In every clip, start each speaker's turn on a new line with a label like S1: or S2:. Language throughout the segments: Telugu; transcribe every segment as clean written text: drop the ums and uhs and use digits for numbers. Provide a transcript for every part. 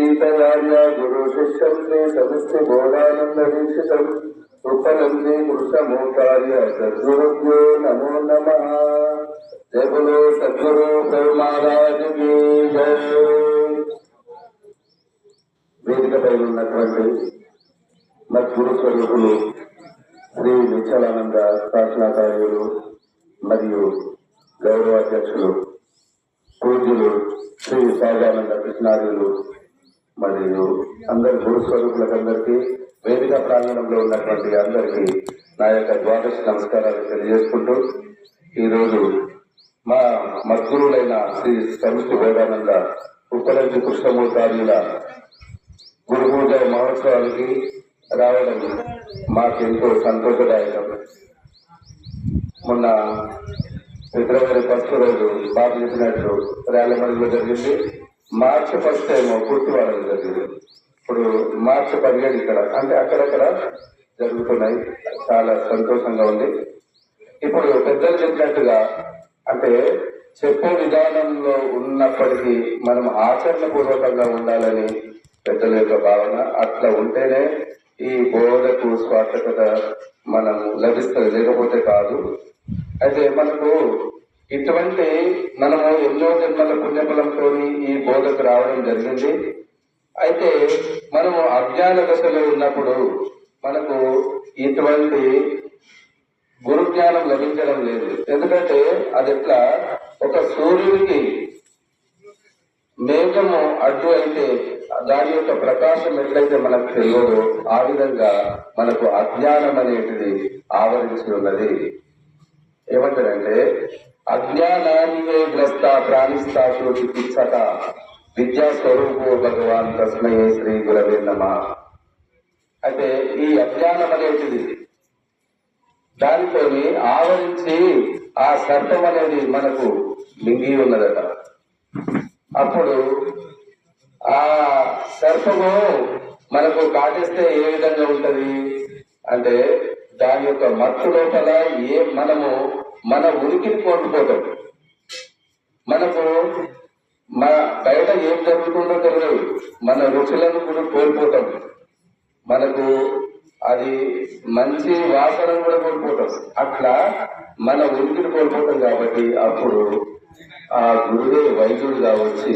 S1: गीतयार्य गुरु शिष्यं శ్రీ సమిష్టి బోధానంద దీక్షితం ఉపనంది పురుషమోకార్య సద్గురుభ్యో నమో నమః. జై బోలో సద్గురు ప్రభు మహారాజ్ కి జై. వేదికపై ఉన్నటువంటి మద్గురు స్వరూపులు శ్రీ నిశ్చలానంద శాసనాచార్యులు మరియు గౌరవాధ్యక్షులు పూజ్యులు శ్రీ సహజానంద కృష్ణార్యులు మరియు అందరి గురు స్వరూపులకందరికీ వేదిక ప్రాంగణంలో ఉన్నటువంటి అందరికీ నా యొక్క ద్వాదశ నమస్కారాలు తెలియజేసుకుంటూ ఈరోజు మా మద్గురులైన శ్రీ సమిష్టి బోధానంద ఉప్పలంచి కృష్ణమూర్తార్యుల గురు పూజ మహోత్సవానికి రావడం మాకెంతో సంతోషదాయకం. మొన్న ఫిబ్రవరి 1 రోజు బాబు చెప్పినట్టు ర్యాలమడిలో జరిగింది. మార్చి 1 ఏమో పూర్తివాడలో జరిగింది. ఇప్పుడు మార్చి 17 ఇక్కడ అంటే అక్కడక్కడ జరుగుతున్నాయి. చాలా సంతోషంగా ఉంది. ఇప్పుడు పెద్దలు చెప్పినట్టుగా అంటే చెప్పే విధానంలో ఉన్నప్పటికీ మనం ఆచరణ పూర్వకంగా ఉండాలని పెద్దల యొక్క భావన. అట్లా ఉంటేనే ఈ బోధకు స్వార్థకత మనం లభిస్తుంది, లేకపోతే కాదు. అయితే మనకు ఇటువంటి మనము ఎన్నో జన్మల పుణ్యఫలంతో ఈ బోధకు రావడం జరిగింది. అయితే మనము అజ్ఞాన దశలో ఉన్నప్పుడు మనకు ఇటువంటి గురు జ్ఞానం లభించడం లేదు. ఎందుకంటే అది ఎట్లా ఒక సూర్యుడికి మేఘము అడ్డు అయితే దాని యొక్క ప్రకాశం ఎట్లయితే మనకు తెలియదో ఆ విధంగా మనకు అజ్ఞానం అనేటిది ఆవరించి ఉన్నది. ఏమంటారంటే అజ్ఞానాన్నే గ్రస్త ప్రాణిస్తా చికిత్సక విద్యా స్వరూపో భగవాన్ తస్మై శ్రీ గురవే నమః. అయితే ఈ అజ్ఞానం అనేటిది దానితో ఆవరించి ఆ సర్పం అనేది మనకు మింగి ఉన్నదట. అప్పుడు ఆ సర్పము మనకు కాటేస్తే ఏ విధంగా ఉంటది అంటే దాని యొక్క మత్తు లోపల మనము మన ఉనికిని కోల్పోతాం. మనకు బయట ఏం జరుగుతుందో తెలియదు, మన రుచులను కూడా కోల్పోతాం. మనకు అది మంచి వాసన కూడా కోల్పోతాం. అట్లా మన ఉనికిని కోల్పోతాం. కాబట్టి అప్పుడు ఆ గురుడే వైద్యుడుగా వచ్చి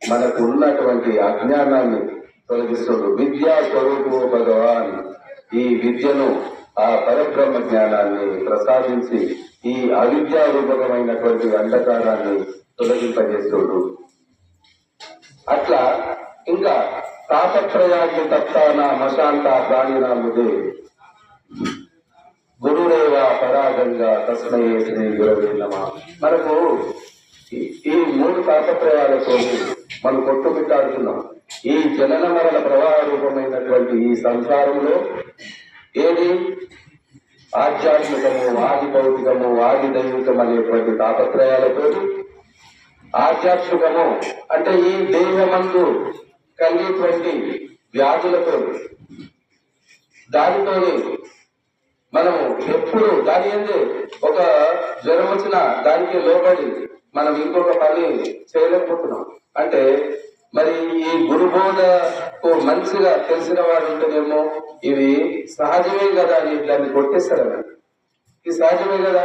S1: మనకు ఉన్నటువంటి అజ్ఞానాన్ని తొలగిస్తుడు. విద్యా స్వరూపో భగవాన్, ఈ విద్యను ఆ పరబ్రహ్మ జ్ఞానాన్ని ప్రసాదించి ఈ అవిద్యా రూపకమైనటువంటి అంధకారాన్ని తొలగింపజేస్తుడు. అట్లా ఇంకా తాపత్రయాన్ని తప్తాన మశాంత ప్రాణినాముదే గురురేవ పరాగంగా తస్మై శ్రీ గురవే నమః. మనకు ఈ 3 తాపత్రయాలతో మనం కొట్టుమిట్టాడుతున్నాం. ఈ జనన మరణ ప్రవాహ రూపమైనటువంటి ఈ సంసారంలో ఏది ఆధ్యాత్మికము, ఆది భౌతికము, ఆది దైవికం అనేటువంటి తాపత్రయాలతో, ఆధ్యాత్మికము అంటే ఈ దేహమందు కలిగేటువంటి వ్యాధులతో, దానితో మనము ఎప్పుడు దాని ఏంది ఒక జ్వరం వచ్చినా దానికి లోబడి మనం ఇంకొక పని చేయలేకపోతున్నాం. అంటే మరి ఈ గురుబోధకు మంచిగా తెలిసిన వాడు ఉంటేనేమో ఇవి సహజమే కదా అని దాన్ని కొట్టేస్తారని, ఇది సహజమే కదా,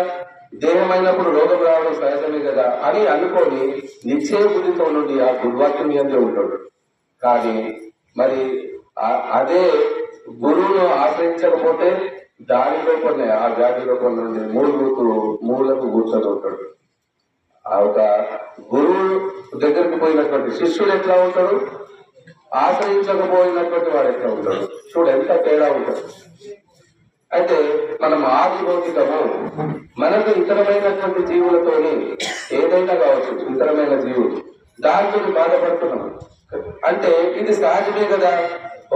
S1: దేహమైనప్పుడు రోగం రావడం సహజమే కదా అని అనుకొని నిశ్చయ బుద్ధితో నుండి ఆ గురువాక్యం మీదే ఉంటాడు. కానీ మరి అదే గురువును ఆశ్రయించకపోతే దానిలో కొన్ని ఆ వ్యాధిలో కొన్ని నుండి మూలకు కూర్చొని ఉంటాడు. ఆ ఒక గురువు దగ్గరికి పోయినటువంటి శిష్యుడు ఎట్లా ఉంటాడు, ఆశ్రయించకపోయినటువంటి వాడు ఎట్లా ఉంటాడు, చూడు ఎంత తేడా ఉంటాడు. అయితే మనం ఆది భౌతికము మనకు ఇతరమైనటువంటి జీవులతోని ఏదైనా కావచ్చు, ఇతరమైన జీవులు దాంతో బాధపడుతున్నాం. అంటే ఇది సహజమే కదా.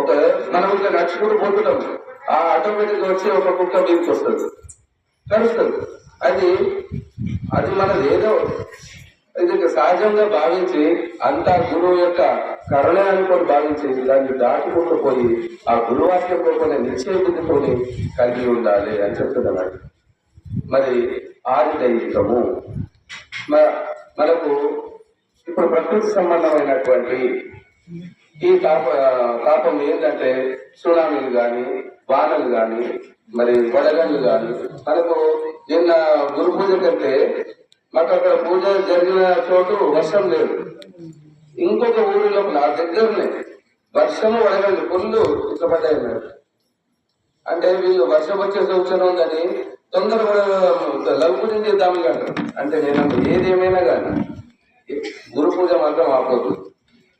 S1: ఒక మనం ఇంకా నడుచుకుంటూ పోతున్నాం, ఆ ఆటోమేటిక్ గా వచ్చి ఒక కుక్క మీదకి వస్తుంది, కలుస్తుంది. అది మనది ఏదో ఇది సహజంగా భావించి అంతా గురువు యొక్క కరుణ అనుకొని భావించి దాన్ని దాటుకుంటూ పోయి ఆ గురువాక్యంలో కొన్ని నిశ్చయ బుద్ధితో కలిగి ఉండాలి అని చెప్తున్నమాట. మరి ఆది దైవికము మనకు ఇప్పుడు ప్రకృతి సంబంధమైనటువంటి ఈ తాపం ఏంటంటే సునామీలు గాని, వానలు గాని, మరి వడగళ్ళు గాని. మనకు నిన్న గురు పూజ కంటే మాకు అక్కడ పూజ జరిగిన చోటు వర్షం లేదు. ఇంకొక ఊరి లోపల దగ్గరనే వర్షము వడగళ్ళు ఫుల్ ఇష్టపడ్డాయి. అంటే వీళ్ళు వర్షం వచ్చే సూచన ఉందని తొందరగా లఘు చేద్దామని అంటారు. అంటే నేను ఏదేమైనా కానీ గురు పూజ మాత్రం ఆపోదు.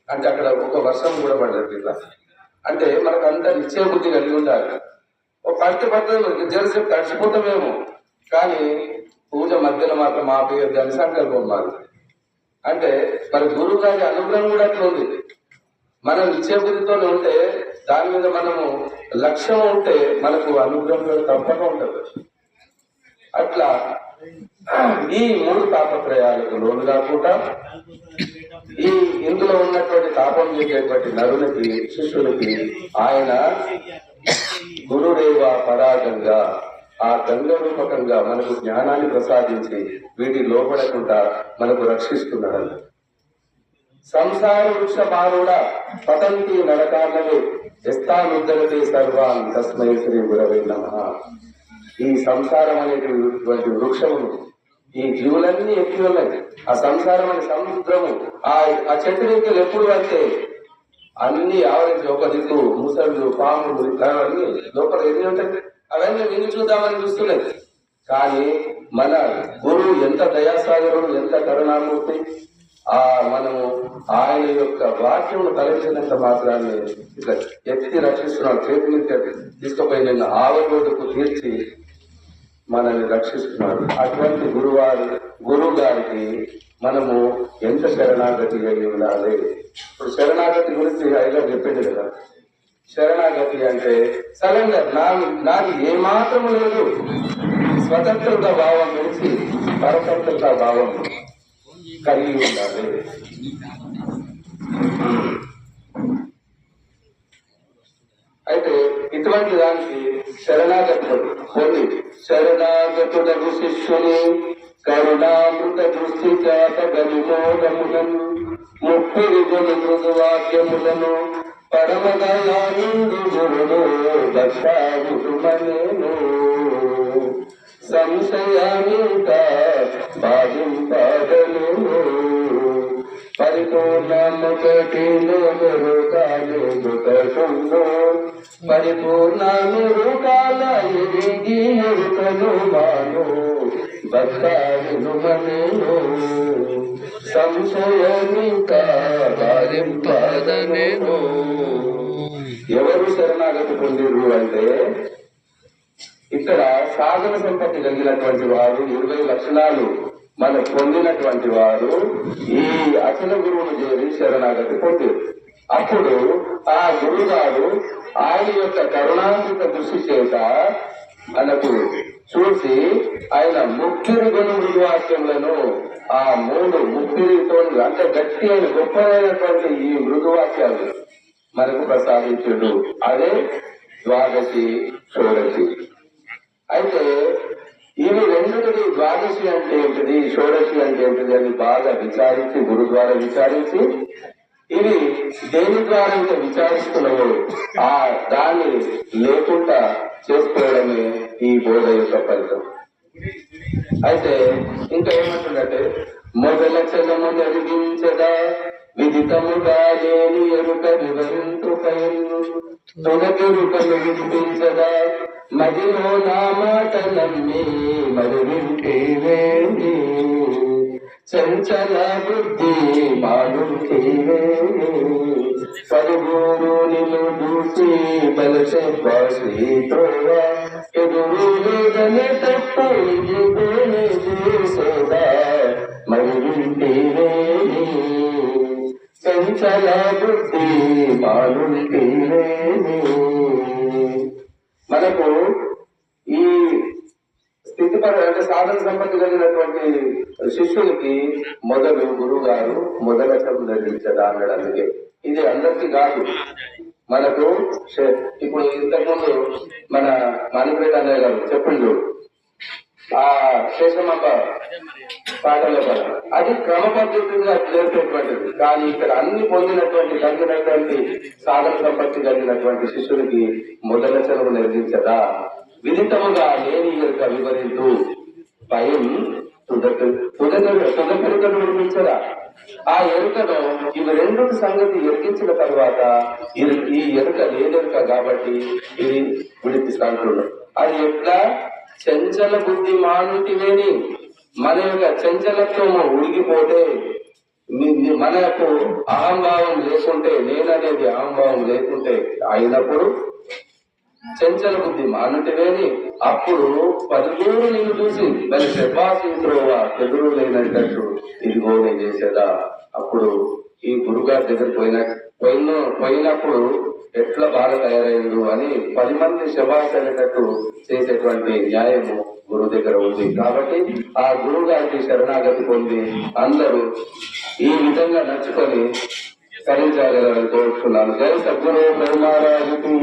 S1: అంటే అక్కడ ఒక వర్షం కూడా పడ్డది ఇట్లా. అంటే మనకు అంత నిశ్చయ బుద్ధి కలిగి ఉండాలి. ఒక పడుతుంది మనకి జలసేపు తడిచిపోతామేమో, కానీ పూజ మధ్యలో మాత్రం ఆపేయద్దు అని సంకల్పం మాది. అంటే మరి గురువు గారి అనుగ్రహం కూడా అట్లా ఉంది. మనం నిశ్చయ బుద్ధితోనే ఉంటే, దాని మీద మనము లక్ష్యం ఉంటే మనకు అనుగ్రహం తప్పక ఉంటుంది. అట్లా ఈ 3 తాపత్రయాలకు లోను కాకుండా ఈ ఇందులో ఉన్నటువంటి తాపం చేసేటువంటి నరునికి, శిష్యునికి ఆయన గురుదేవ పరాగంగా ఆ గంగ రూపకంగా మనకు జ్ఞానాన్ని ప్రసాదించి వీటి లోపడకుండా మనకు రక్షిస్తున్నాడు. సంసార వృక్ష బారుడ పతంతి నరకాలవే ఎస్తానుద్దరతే సర్వాన్ తస్మై శ్రీ గురవే నమః. ఈ సంసారం అనేటువంటి వృక్షమును ఈ జీవులన్నీ ఎక్కి ఉన్నాయి. ఆ సంసారం అనే సముద్రము ఆ చెట్టు రేఖలు ఎప్పుడు అంటే అన్ని ఆవరించి ఒక దిక్కు ముసళ్ళు, పాములు ఇట్లాంటివన్నీ లోపల ఎన్ని ఉంటాయి. అవన్నీ విని చూద్దామని చూస్తున్నాయి. కానీ మన గురువు ఎంత దయాసాగరుడు, ఎంత కరుణామూర్తి. మనము ఆయన యొక్క వాక్యము తలచినంత మాత్రాన్ని ఇట్లా ఎత్తి రక్షిస్తున్నాడు. చేతి మీద తీసుకుపోయి నిన్న ఆవబోటుకు తీర్చి మనల్ని రక్షిస్తున్నాడు. అటువంటి గురువు గారికి మనము ఎంత శరణాగతి కలిగి ఉండాలి. ఇప్పుడు శరణాగతి గురించి అయినా చెప్పింది కదా. శరణాగతి అంటే సరెండర్, నాకు ఏమాత్రము లేదు, స్వతంత్రత భావం నుంచి పరతంత్రత భావం కలిగి ఉండాలి. అయితే ఇటువంటి దానికి శరణాగతుడు కొన్ని శరణాగతుడగు శిష్యుని కరుణామృత దృష్టి చేత గనిమోదములను ముప్పిరి గొలు మృదువాక్యములను పరమదయానందు గురుడు దక్షాగురుమనేను సంశయానిక బాధింపగలను పరిపూర్ణముకటిలో మెరుకాలేదుకను పరిపూర్ణమురుకాల ఎరిగి ఎరుకను మాను భక్తాగురుమనేను సంశయానిక బాధింపగలను. ఎవరు శరణాగతి పొందిరు అంటే ఇక్కడ సాధన సంపత్తి కలిగినటువంటి వారు, 20 లక్షణాలు మనం పొందినటువంటి వారు ఈ అచల గురువును చేరి శరణాగతి పొందారు. అప్పుడు ఆ గురువు గారు ఆయన యొక్క కరుణాంతిక దృష్టి చేత మనకు చూసి ఆయన ముక్కిరి గుణ మృదువాక్యములను ఆ 3 ముక్కిరితో అంటే గట్టి అయిన గొప్పదైనటువంటి ఈ మృదువాక్యాలు మనకు ప్రసాదించుడు. అదే ద్వాదశి, షోడశి. అయితే ఇవి రెండుటిది, ద్వాదశి అంటే ఏంటిది, షోడశి అంటే ఏంటిది అని బాగా విచారించి, గురు ద్వారా విచారించి, ఇవి దేని ద్వారా అయితే విచారిస్తున్నావో ఆ దాన్ని లేకుండా చేసుకోవడమే ఈ బోధ యొక్క ఫలితం. అయితే ఇంకా ఏమంటుందంటే మొదల చలము జరిగించదా విదితముగా లేని ఎరుక వివరించు పైను తొలగెరుకలు వినిపించదా మదిలో నా మాట నమ్మి మరి వింటేవేంటి చంచల బుద్ధి మానుంటేవేంటి పరుగురు నిన్ను దూసి బలసే బాసి త్రోవ ఎదురు లేదనే తప్పు ఇదిగోనే చేసేదా మరి వింటేవేంటి చంచల బుద్ధి మానుంటేవేంటి. మనకు ఈ స్థితి అంటే సాధన సంపత్తి కలిగినటువంటి శిష్యులకి మొదలు గురువు గారు మొదలటం ధరించదా అన్నాడు. అందుకే ఇది అందరికీ కాదు. మనకు ఇప్పుడు ఇంతకుముందు మన మాణిపేట అన్నయ్య గారు చెప్పిండు, ఆ శేషమ్మ పాటల పడ అది క్రమ పద్ధతిగా నేర్పేటువంటిది. కానీ ఇక్కడ అన్ని పొందినటువంటి కలిగినటువంటి సాధన సంపత్తి కలిగినటువంటి శిష్యుడికి మొదల చదువు నిర్మించదా విదితముగా లేని ఎరుక వివరించు భయం తుదపెరుకను నిర్మించదా. ఆ ఎరుకను ఇవి రెండు సంగతి ఎరిగించిన తర్వాత ఈ ఎరుక లేదెరుక కాబట్టి ఇది విడిపిస్తాంటున్నాడు. అది ఎట్లా చంచల బుద్ధి మానుటివేని మన యొక్క చంచలత్వము ఉడిగిపోతే మనకు అహంభావం లేకుంటే నేననేది అహంభావం లేకుంటే అయినప్పుడు చంచల బుద్ధి మానుటివేని అప్పుడు పలువురు నిన్ను చూసి దాని శబాసింద్రోవా ఎదురు లేనట్టు ఇదిగో నేను చేసేదా. అప్పుడు ఈ గురుగారి దగ్గర పోయినప్పుడు ఎట్లా బాగా తయారైండు అని 10 మంది శబాస్ అనేటట్టు చేసేటువంటి న్యాయము గురువు దగ్గర ఉంది. కాబట్టి ఆ గురువు గారికి శరణాగతి పొంది అందరూ ఈ విధంగా నడుచుకొని తరించగలరని కోరుతున్నాను. జై సద్గురు బ్రహ్మరాజుకి.